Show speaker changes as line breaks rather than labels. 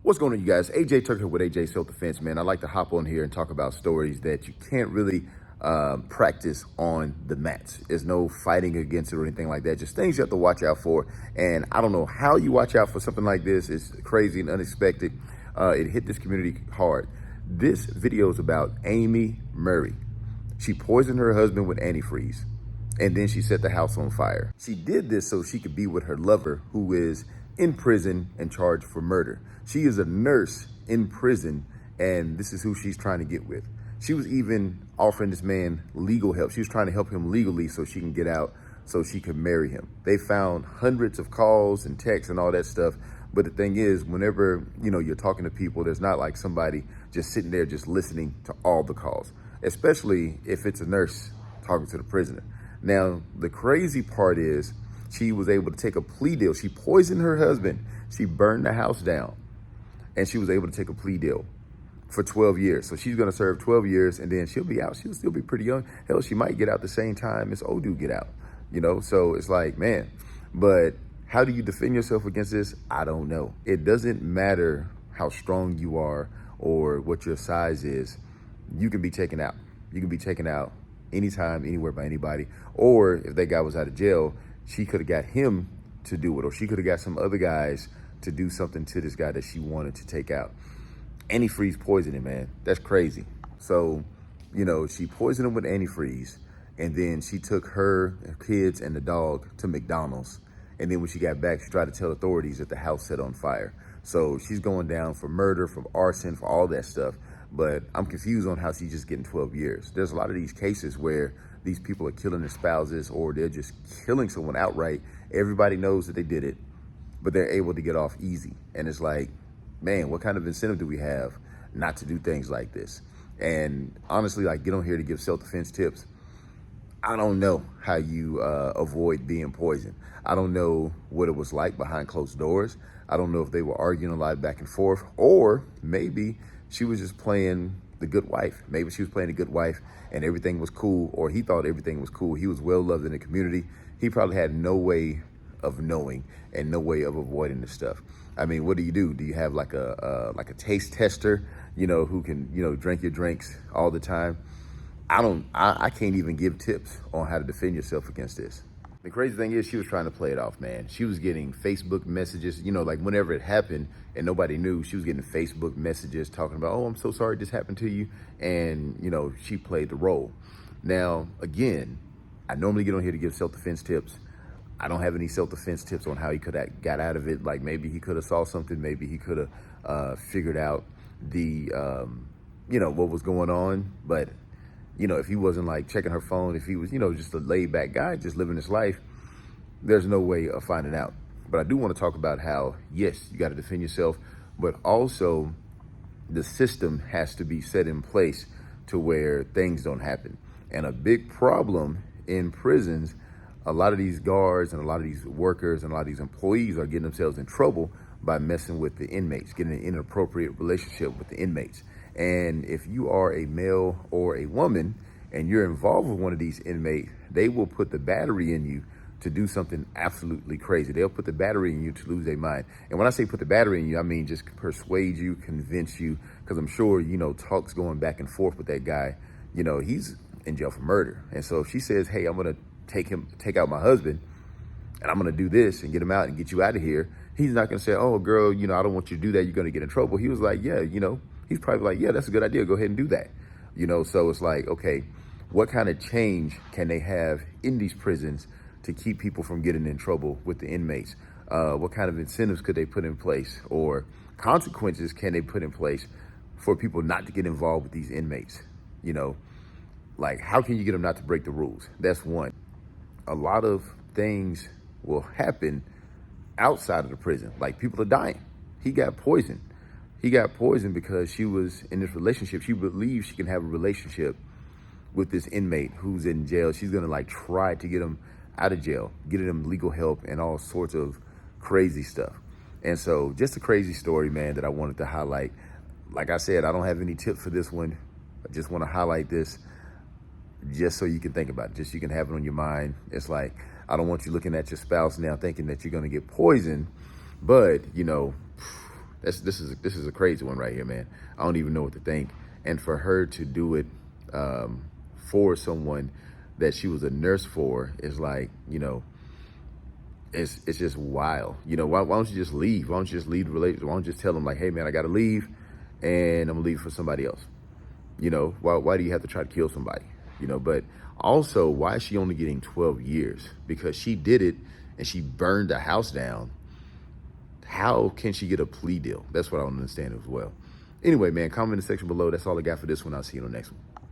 What's going on, you guys? AJ Tucker with AJ Self Defense, man. I like to hop on here and talk about stories that you can't really practice on the mats. There's no fighting against it or anything like that. Just things you have to watch out for. And I don't know how you watch out for something like this. It's crazy and unexpected. It hit this community hard. This video is about Amy Murray. She poisoned her husband with antifreeze, and then she set the house on fire. She did this so she could be with her lover, who is in prison and charged for murder. She is a nurse in prison, and this is who she's trying to get with. She was even offering this man legal help. She was trying to help him legally so she can get out, so she could marry him. They found hundreds of calls and texts and all that stuff. But the thing is, whenever you're talking to people, there's not like somebody just sitting there just listening to all the calls, especially if it's a nurse talking to the prisoner. Now, the crazy part is she was able to take a plea deal. She poisoned her husband. She burned the house down, and she was able to take a plea deal for 12 years. So she's going to serve 12 years, and then she'll be out. She'll still be pretty young. Hell, she might get out the same time as old dude get out, So it's like, man, but how do you defend yourself against this? I don't know. It doesn't matter how strong you are or what your size is. You can be taken out. You can be taken out anytime, anywhere by anybody. Or if that guy was out of jail, she could have got him to do it, or she could have got some other guys to do something to this guy that she wanted to take out. Antifreeze poisoning, man. That's crazy. So, she poisoned him with antifreeze, and then she took her kids and the dog to McDonald's. And then when she got back, she tried to tell authorities that the house set on fire. So she's going down for murder, for arson, for all that stuff. But I'm confused on how she's just getting 12 years. There's a lot of these cases where these people are killing their spouses, or they're just killing someone outright. Everybody knows that they did it, but they're able to get off easy. And it's like, man, what kind of incentive do we have not to do things like this? And honestly, like, get on here to give self-defense tips. I don't know how you avoid being poisoned. I don't know what it was like behind closed doors. I don't know if they were arguing a lot back and forth, or maybe she was just playing the good wife. Maybe she was playing the good wife and everything was cool, or he thought everything was cool. He was well loved in the community. He probably had no way of knowing and no way of avoiding this stuff. I mean, what do? Do you have like a taste tester, who can, drink your drinks all the time? I can't even give tips on how to defend yourself against this. The crazy thing is, she was trying to play it off, man. She was getting Facebook messages, like whenever it happened and nobody knew, she was getting Facebook messages talking about, oh, I'm so sorry this happened to you. And, she played the role. Now, again, I normally get on here to give self-defense tips. I don't have any self-defense tips on how he could have got out of it. Like, maybe he could have saw something. Maybe he could have figured out the, what was going on. But if he wasn't like checking her phone, if he was, just a laid back guy, just living his life, there's no way of finding out. But I do want to talk about how, yes, you got to defend yourself, but also the system has to be set in place to where things don't happen. And a big problem in prisons, a lot of these guards and a lot of these workers and a lot of these employees are getting themselves in trouble by messing with the inmates, getting an inappropriate relationship with the inmates. And if you are a male or a woman and you're involved with one of these inmates, they will put the battery in you to do something absolutely crazy. They'll put the battery in you to lose their mind. And when I say put the battery in you, I mean just persuade you, convince you, because I'm sure, talks going back and forth with that guy, he's in jail for murder. And so if she says, hey, I'm going to take out my husband, and I'm going to do this and get him out and get you out of here, he's not going to say, oh, girl, I don't want you to do that. You're going to get in trouble. He was like, yeah, he's probably like, yeah, that's a good idea. Go ahead and do that. So it's like, okay, what kind of change can they have in these prisons to keep people from getting in trouble with the inmates? What kind of incentives could they put in place, or consequences can they put in place for people not to get involved with these inmates? Like, how can you get them not to break the rules? That's one. A lot of things will happen outside of the prison. Like, people are dying. He got poisoned. He got poisoned because she was in this relationship. She believes she can have a relationship with this inmate who's in jail. She's going to try to get him out of jail, getting him legal help and all sorts of crazy stuff. And so just a crazy story, man, that I wanted to highlight. Like I said, I don't have any tips for this one. I just want to highlight this just so you can think about it. Just so you can have it on your mind. It's like, I don't want you looking at your spouse now thinking that you're going to get poisoned, but, This is a crazy one right here, man. I don't even know what to think. And for her to do it for someone that she was a nurse for is like, it's just wild. Why don't you just leave? Why don't you just leave the relationship? Why don't you just tell them like, hey man, I gotta leave and I'm gonna leave for somebody else? Why do you have to try to kill somebody? But also, why is she only getting 12 years? Because she did it and she burned the house down. How can she get a plea deal? That's what I don't understand as well. Anyway, man, comment in the section below. That's all I got for this one. I'll see you on the next one.